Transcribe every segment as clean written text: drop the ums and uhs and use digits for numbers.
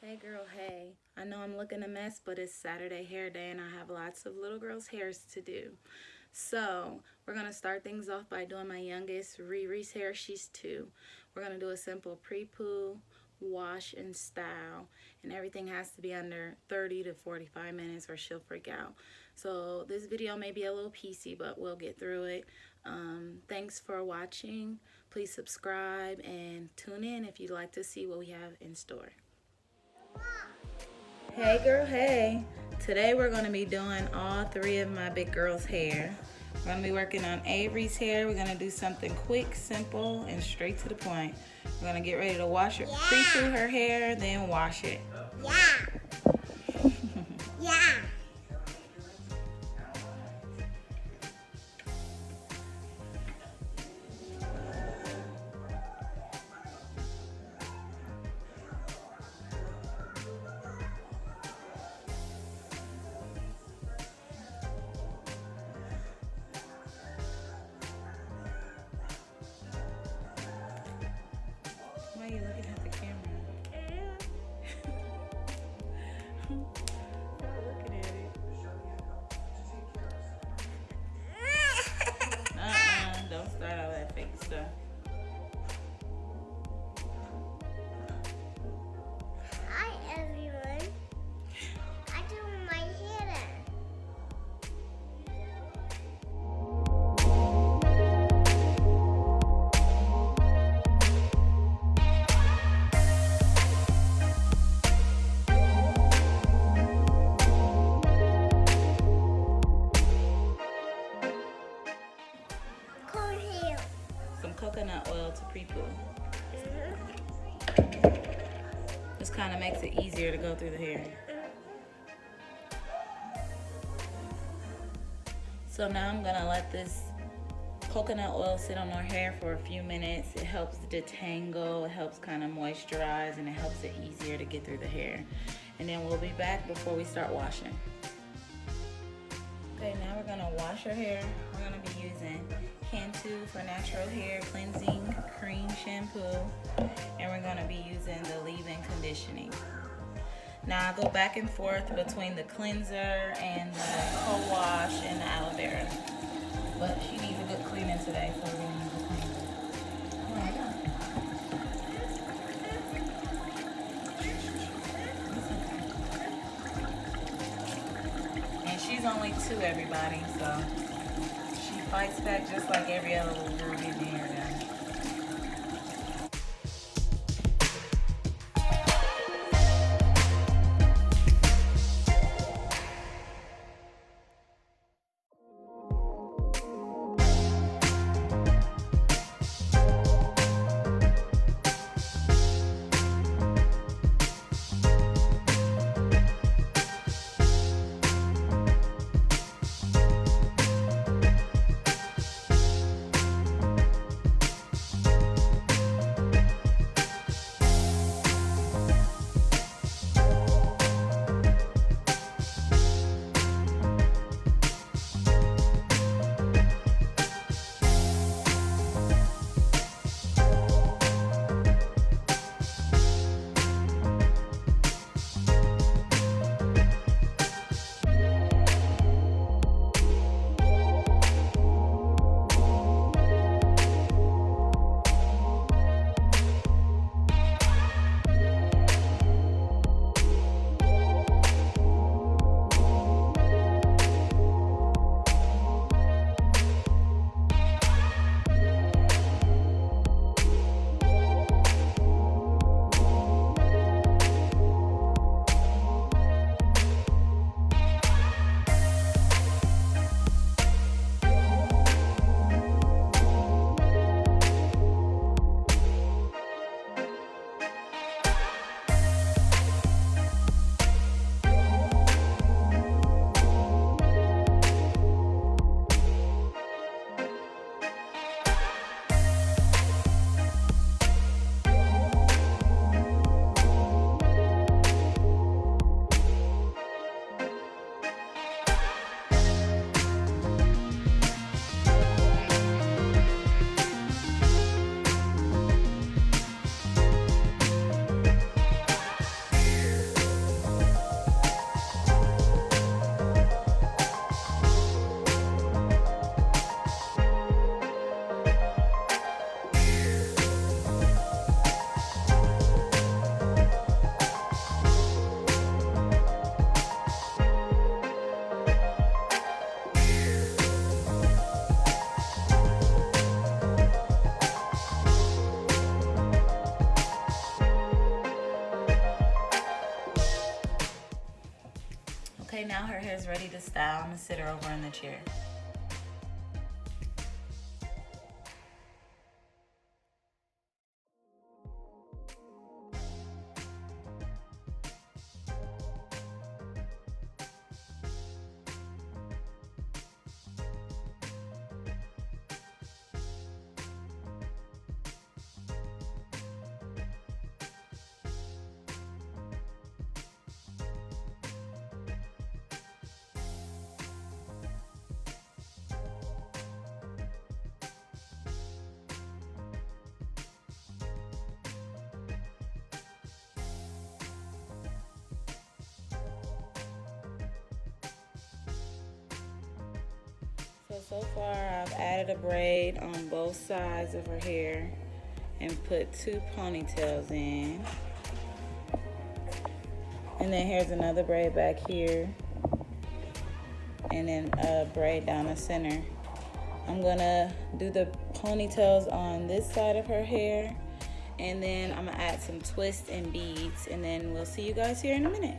Hey girl, hey. I know I'm looking a mess, but it's Saturday hair day and I have lots of little girls' hairs to do. So, we're going to start things off by doing my youngest, Riri's hair. She's 2. We're going to do a simple pre-poo, wash, and style. And everything has to be under 30 to 45 minutes or she'll freak out. So, this video may be a little piecey, but we'll get through it. Thanks for watching. Please subscribe and tune in if you'd like to see what we have in store. Hey girl, hey. Today we're going to be doing all 3 of my big girls' hair. We're going to be working on Avery's hair. We're going to do something quick, simple, and straight to the point. We're going to get ready to wash her, pre-poo her hair, then wash it. Yeah. Yeah. Why are you looking at the camera? Stop looking at it. Don't start all that fake stuff. Hi everyone. I do my hair. Cold hair. Some coconut oil to pre-poo. This kind of makes it easier to go through the hair. So now I'm gonna let this coconut oil sit on our hair for a few minutes. It helps detangle, it helps kind of moisturize, and it helps it easier to get through the hair. And then we'll be back before we start washing. Okay, now we're gonna wash our hair. We're gonna be using Cantu for natural hair cleansing cream shampoo, and we're gonna be using the leave-in conditioning. Now I go back and forth between the cleanser and the co-wash and the aloe vera. But she needs a good cleaning today, so we're gonna use the cleanser. Oh my God. And she's only 2, everybody, so she fights back just like every other little girl getting her hair done. Okay, now her hair's ready to style. I'm gonna sit her over in the chair. So far I've added a braid on both sides of her hair and put 2 ponytails in. And then here's another braid back here. And then a braid down the center. I'm gonna do the ponytails on this side of her hair. And then I'm gonna add some twists and beads. And then we'll see you guys here in a minute.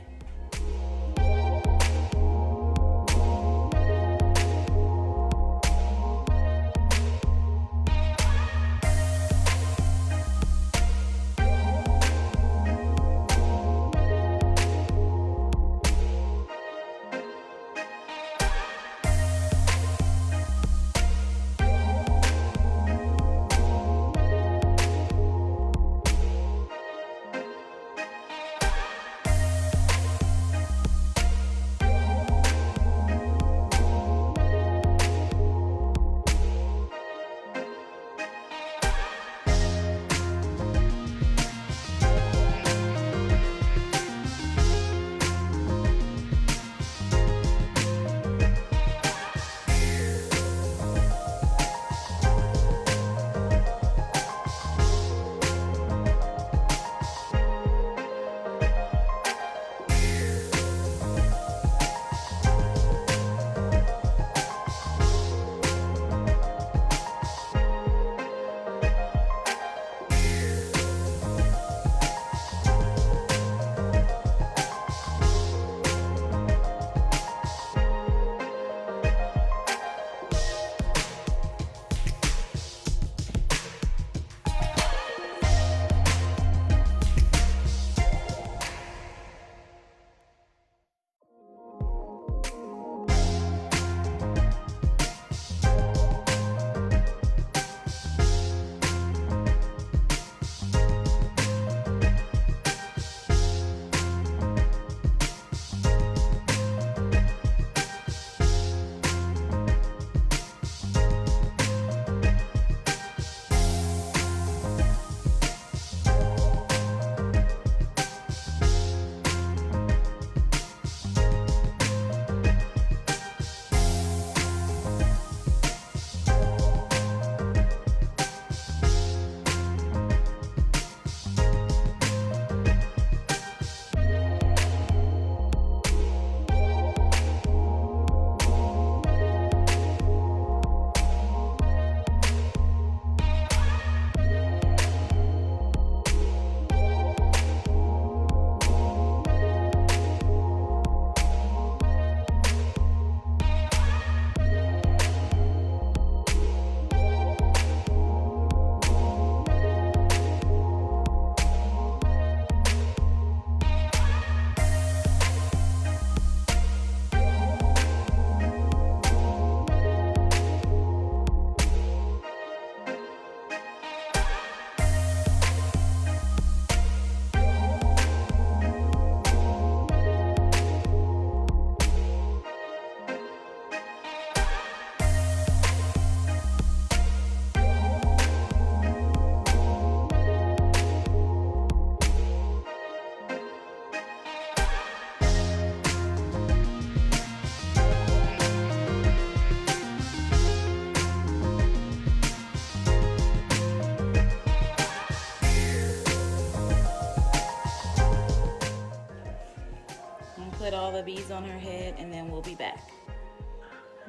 Put all the beads on her head and then we'll be back.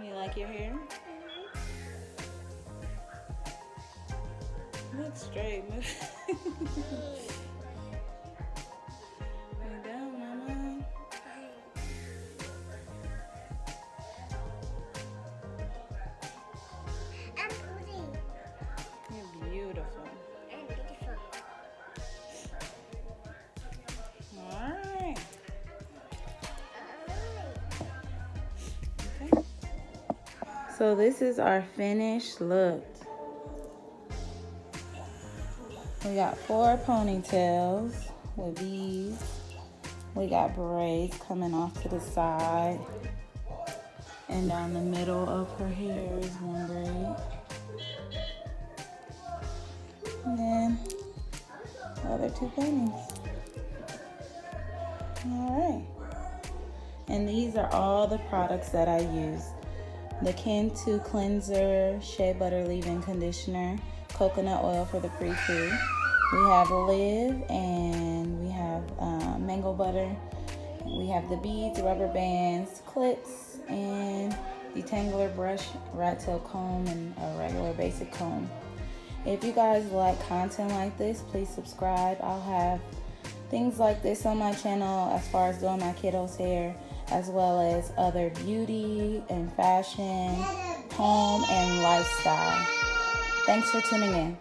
You like your hair? Look straight. Lay down, mama. So this is our finished look. We got 4 ponytails with these. We got braids coming off to the side. And down the middle of her hair is one braid. And then the other 2 ponies. Alright. And these are all the products that I use. The Kin 2 cleanser, shea butter leave-in conditioner, coconut oil for the pre-poo. We have Live, and we have mango butter. We have the beads, rubber bands, clips, and detangler brush, rat tail comb, and a regular basic comb. If you guys like content like this, please subscribe. I'll have things like this on my channel as far as doing my kiddos' hair, as well as other beauty and fashion, home, and lifestyle. Thanks for tuning in.